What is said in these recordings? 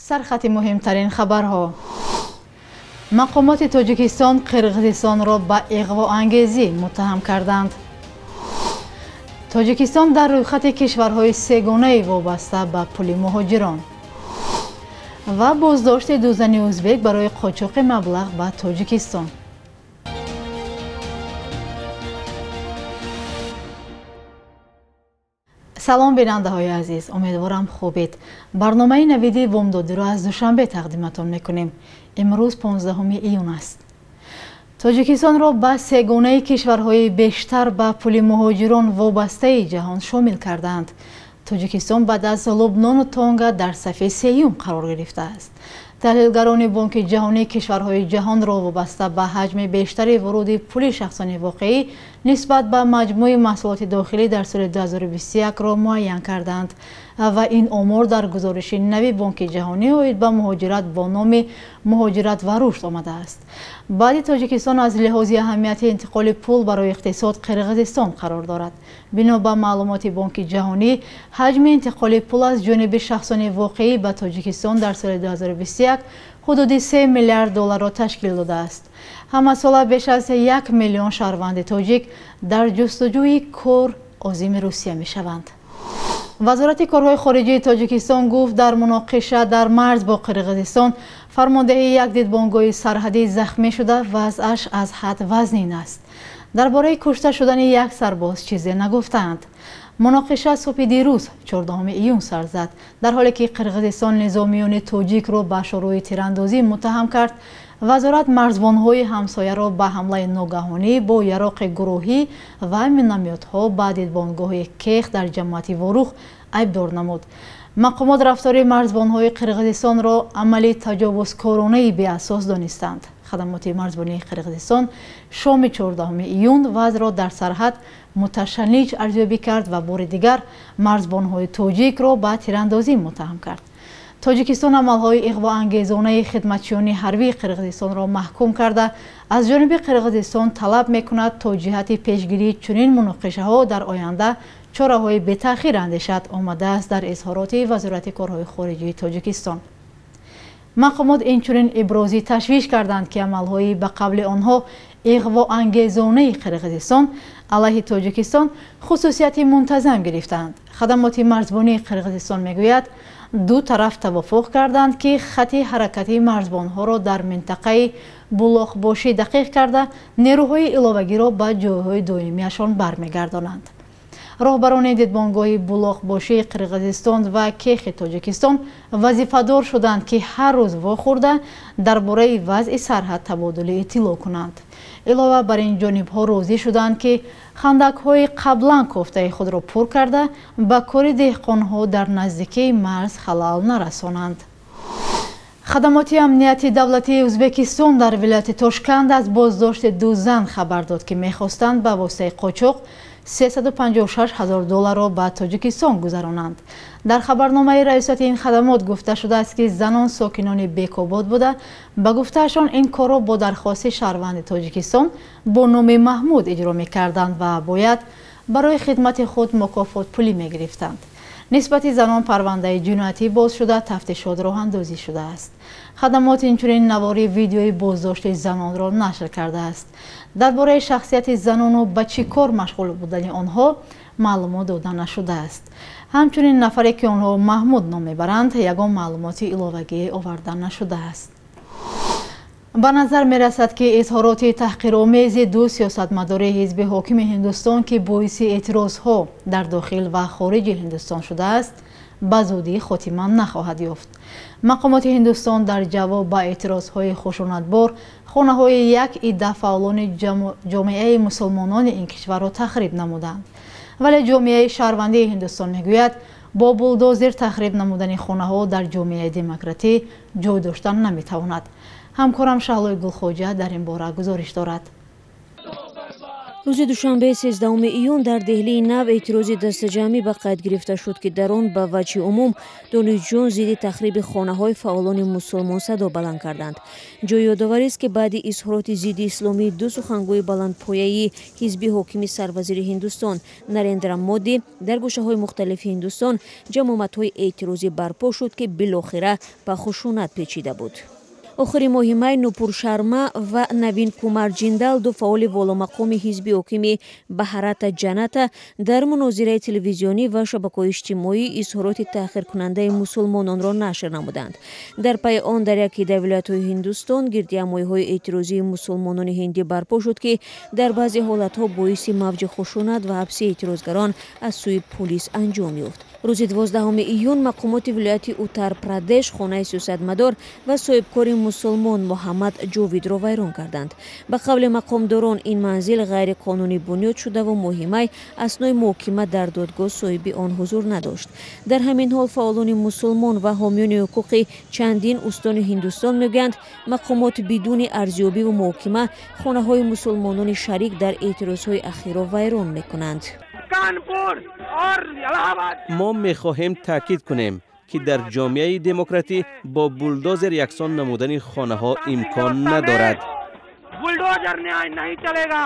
سرخط مهمترین خبرها. مقامات تاجیکستان قرقیزستان را به اغوا انگیزی متهم کردند. تاجیکستان در رویخط کشورهای سه‌گانه وابسته به پول مهاجران و بازداشت دو زن ازبک برای قاچاق مبلغ به تاجیکستان. سلام بیننده های عزیز، امیدوارم خوبید. برنامه نویدی وامدادی را از دوشنبه تقدیمتان میکنیم. امروز 15 ایون است. تاجیکستان را به سه‌گانه کشورهای بیشتر به پول مهاجران وابسته جهان شامل کردند. تاجیکستان بعد از لبنان و تونگا در صفحه سیوم قرار گرفته است. تحلیلگران بانک جهانی کشورهای جهان را وابسته به حجم بیشتر ورود پول شخصانی واقعی نسبت به مجموع محصولات داخلی در سال 2021 را معین کردند و این آمار در گزارش نوی بانک جهانی اوید به مهاجرت با نام مهاجرت و رشد آمده است. بعد تاجیکستان از لحاظ اهمیت انتقال پول برای اقتصاد قرقیزستان قرار دارد. بنا به معلومات بانک جهانی، حجم انتقال پول از جانب شخصان واقعی به تاجیکستان در سال 2021 حدود 3 میلیارد دلار را تشکیل داده است. همه سال بیش از 1 میلیون شهروند تاجیک در جستجوی کار عازم روسیه می شوند. وزارت کارهای خارجه تاجیکستان گفت در مناقشه در مرز با قرقیزستان فرمانده یک دیدبانگاه سرحدی زخمی شده وضعش از حد وزنین است. درباره کشته شدن یک سرباز چیزی نگفتند. مناقشه صبح دیروز 14 ایون سر زد، در حالی که قرقیزستان نظامیان تاجیک را به شروع تیراندازی متهم کرد. وزارت مرزبان‌های همسایه را به حمله ناگهانی با یراق گروهی و مینامیت‌ها به دیدبانگاه کیخ در جماعت واروخ عیبدار نمود. مقامات رفتار مرزبان‌های قرقیزستان را عملی تجاوزکارانه بی‌اساس دانستند. خدمات مرزبانی قرقیزستان شام 14 ایون وضع را در سرحد متشنج ارزیابی کرد و بار دیگر مرزبان‌های تاجیک را به تیراندازی متهم کرد. تاجیکستان عملهای اغوا انگیزانه خدمتچیان حربی قرقیزستان را محکوم کرده از جانب قرقیزستان طلب میکند تا جهت پیشگیری چنین مناقشه ها در آینده چاره‌های بی‌تأخیر اندیشد آمده است در اظهارات وزارت کارهای خارجه تاجیکستان. مقامات اینچنین ابرازی تشویش کردند که عملهایی به قبل آنها اغوا انگیزانه قرقیزستان علیه تاجیکستان خصوصیت منتظم گرفتند. خدمات مرزبانی قرقیزستان میگوید دو طرف توافق کردند که خط حرکتی مرزبانها را در منطقه بولاخباشی دقیق کرده نیروهای علاوگی را به جایهای دائمیشان برمیگردانند. راهبران دیدبانگاه بولاخباشی قرقیزستان و کیخ تاجیکستان وظیفه‌دار شدند که هر روز واخورده درباره وضع سرحد تبادل اطلاع کنند. علاوه بر این جانب‌ها راضی شدند که خندق‌های قبلا کوفته خود را پر کرده به کار دهقان‌ها در نزدیکی مرز خلل نرسانند. خدمات امنیتی دولتی ازبکستان در ولایت تاشکند از بازداشت دو زن خبر داد که می‌خواستند به واسطه قاچاق 356,000 دلار را به تاجیکستان گذرانند. در خبرنامه رئیست این خدمات گفته شده است که زنان ساکنان بیک‌آباد بوده. به گفتهشان این کار را با درخواست شهروند تاجیکستان با نام محمود اجرا می‌کردند و باید برای خدمت خود مکافات پولی می‌گرفتند. نسبت زنان پرونده جنایتی باز شده، تفتیشات راه اندازی شده است. خدمات اینچنین نواری ویدیوی بازداشت زنان را نشر کرده است. درباره شخصیت زنان و به چه کار مشغول بودن آنها معلومات داده نشده است. همچنین نفری که آنها محمود نام میبرند یگان معلوماتی علاوگی آورده نشده است. به نظر می رسد که اظهارات تحقیرآمیز دو سیاستمدار حزب حاکم هندوستان که باعث اعتراضها در داخل و خارج هندوستان شده است به زودی خاتمه نخواهد یافت. مقامات هندوستان در جواب به اعتراضهای خشونتبار خانه‌های یک عده فعالان جامعه مسلمانان این کشور را تخریب نمودند. ولی جامعه شهروندی هندوستان میگوید با بولدوزر تخریب نمودن خانه‌ها در جامعه دموکراتی جای داشتن نمیتواند. همکارم شهلوی گلخوجه در این باره گزارش دارد. روز دوشنبه 13 ایون در دهلی نو اعتراضی دستجمعی به قید گرفته شد که در آن به وجه عموم دانشجویان ضد تخریب خانه‌های فعالان مسلمان صدا بلند کردند. جای یادآوری است که بعد اظهارات ضد اسلامی دو سخنگوی بلندپایه‌ای حزب حاکم سروزیر هندوستان نریندرا مودی در گوشه‌های مختلف هندوستان جمعیت‌های اعتراضی برپا شد که بالاخره به خشونت پیچیده بود. آخر ماه می نوپور شرما و نوین کومار جیندال دو فعال والامقام حزب حاکم بهارت جنتا در مناظره تلویزیونی و شبکه‌های اجتماعی اظهارات تحقیر کننده مسلمانان را نشر نمودند. در پی آن در یکی از ولایت‌های هندوستان گردهمایی‌های اعتراضی مسلمانان هندی برپا شد که در بعضی حالت‌ها باعث موج خشونت و حبس اعتراضگران از سوی پلیس انجام یافت. روز 12 ایون مقامات ولایت اوتر پردش خانه سیاستمدار و صاحبکار مسلمان محمد جاوید را ویران کردند. به قول مقامداران این منزل غیر قانونی بنیاد شده و مهمه اسنای محاکمه در دادگاه صاحب آن حضور نداشت. در همین حال فعالان مسلمان و حامیان حقوق چندین استان هندوستان میگویند مقامات بدون ارزیابی و محاکمه خانه‌های مسلمانان شریک در اعتراضهای اخیر را ویران میکنند. ما میخواهیم تاکید کنیم که در جامعه دموکراتی با بولدوزر یکسان نمودن خانه ها امکان ندارد. बुलडोजर न्याय नहीं चलेगा,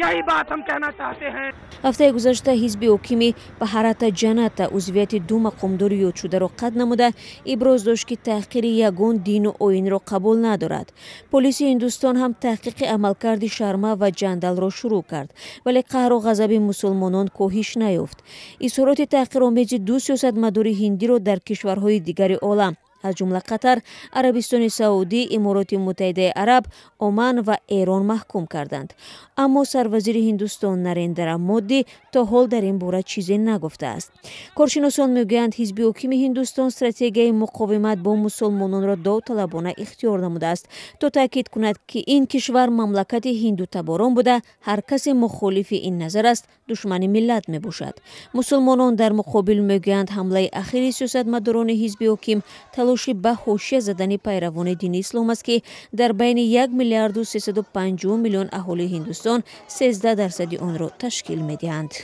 यही बात हम कहना चाहते हैं. هفته گذشته حزب حاکم بهارت جنتا عضویت دو مقامدار یاد شده را قطع نموده ابراز داشت که تحقیر یگان دین و آیین را قبول ندارد. پلیس هندوستان هم تحقیق عملکرد شرما و جندل را شروع کرد ولی قهر و غضب مسلمانان کاهش نیافت. اظهارات تحقیرآمیز دو سیاستمدار هندی را در کشورهای دیگر عالم از جمله قطر، عربستان سعودی، امارات متحده عرب، عمان و ایران محکوم کردند. اما سروزیر هندوستان نریندرا مودی تا حال در این باره چیزی نگفته است. کارشناسان میگویند حزب حاکم هندوستان استراتژی مقاومت با مسلمانان را داوطلبانه اختیار نموده است تا تاکید کند که این کشور مملکت هندو تباران بوده هر کسی مخالف این نظر است دشمن ملت می باشد. مسلمانان در مقابل میگویند حمله اخیر سیاستمداران حزب حاکم تلاش به حاشیه زدن پیروان دین اسلام است که در بین 1 میلیارد و 350 میلیون اهالی هندوستان 13% آن را تشکیل می‌دهند.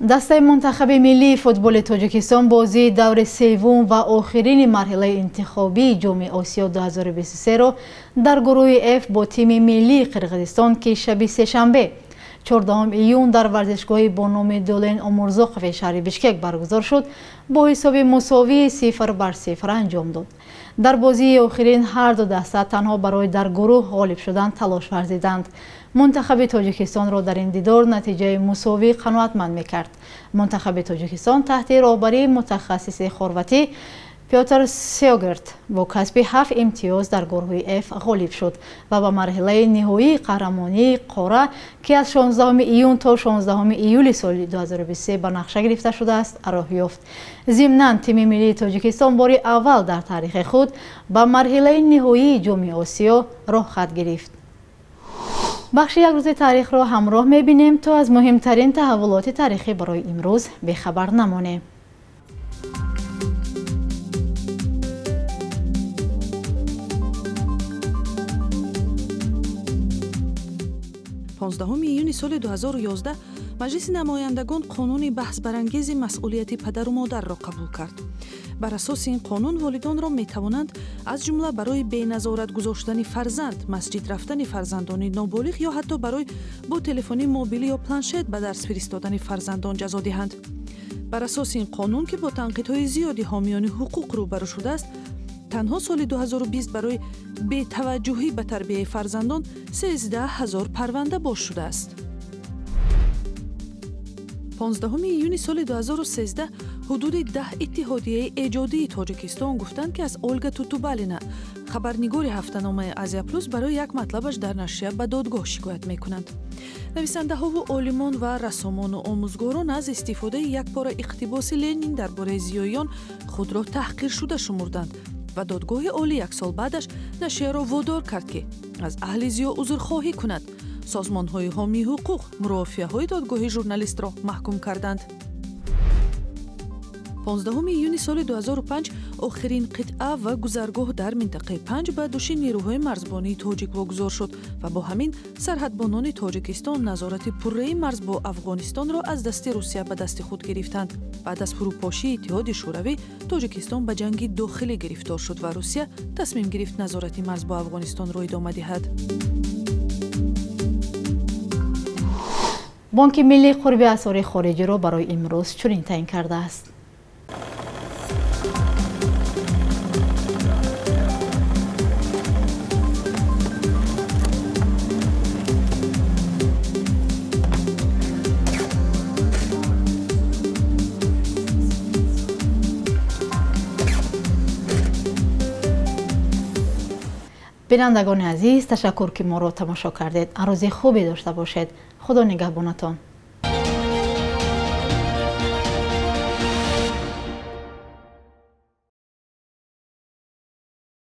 دسته منتخب ملی فوتبال تاجیکستان بازی دور سوم و آخرین مرحله انتخابی جام آسیا 2023 را در گروه F با تیم ملی قرقیزستان که شب سه‌شنبه 14 ایون در ورزشگاه با نام دولین امورزاقوی شهر بیشکک برگزار شد با حساب مساوی 0-0 انجام داد. در بازی آخرین هر دو دسته تنها برای در گروه غالب شدن تلاش ورزیدند. منتخب تاجیکستان را در این دیدار نتیجه مساوی قناعتمند می‌کرد. منتخب تاجیکستان تحت رهبری متخصص خرواتی پیوتر سیوگرت با کسب 7 امتیاز در گروه F غالب شد و به مرحله نهایی قهرمانی قاره که از 16 ایون تا 16 ایول سال 2023 به نقشه گرفته شده است راه یافت. ضمناً تیم ملی تاجیکستان بار اول در تاریخ خود به مرحله نهایی جام آسیا راه خط گرفت. بخش یک روز تاریخ را همراه می‌بینیم تا از مهمترین تحولات تاریخی برای امروز بی‌خبر نمانیم. 15 ایون سال 2011 مجلس نمایندگان قانون بحث برانگیز مسئولیت پدر و مادر را قبول کرد. بر اساس این قانون والدان را می توانند از جمله برای بی‌نظارت گذاشتن فرزند، مسجد رفتن فرزندان نابالغ یا حتی برای با تلفن موبیل یا پلنشت به درس فرستادن فرزندان جزا دهند. بر اساس این قانون که با تنقیدهای زیادی حامیان حقوق روبرو شده است، تنها سال 2020 برای بی‌توجهی به تربیت فرزندان 13,000 پرونده باز شده است. 15 ایون سال 2013 حدود 10 اتحادیه ایجادی تاجیکستان گفتند که از اولگا توتوبالینا خبرنگار هفته‌نامه آزیا پلوس برای یک مطلبش در نشریه به دادگاه شکایت می‌کنند. نویسنده‌ها و عالمان و رسامان و آموزگاران از استفاده یک پاره اقتباس لنین درباره زیاییان خود را تحقیر شده شمردند و دادگاه عالی یک سال بعدش نشریه را وادار کرد که از اهل زیا عذرخواهی کند. سازمان‌های حامی حقوق مرافعه‌های دادگاه ژورنالیست را محکوم کردند. 15 июни соли 2005 охирин қитъа ва гузаргоҳ дар минтақаи 5 ба дӯши нерӯҳои марзбонии тоҷик вогузор шуд ва бо ҳамин сарҳадбонони тоҷикистон назорати пурраи марз бо афғонистонро аз дасти русия ба дасти худ гирифтанд. баъд аз фурӯпошии иттиҳоди шӯравӣ тоҷикистон ба ҷанги дохилӣ гирифтор шуд ва русия тасмим гирифт назорати марз бо афғонистонро идома диҳад. бонки миллӣ қурби асъори хориҷиро барои имрӯз чунин таъин кардааст. بینندگان عزیز تشکر که ما را تماشا کردید. روز خوبی داشته باشید. خدا نگهبانتان.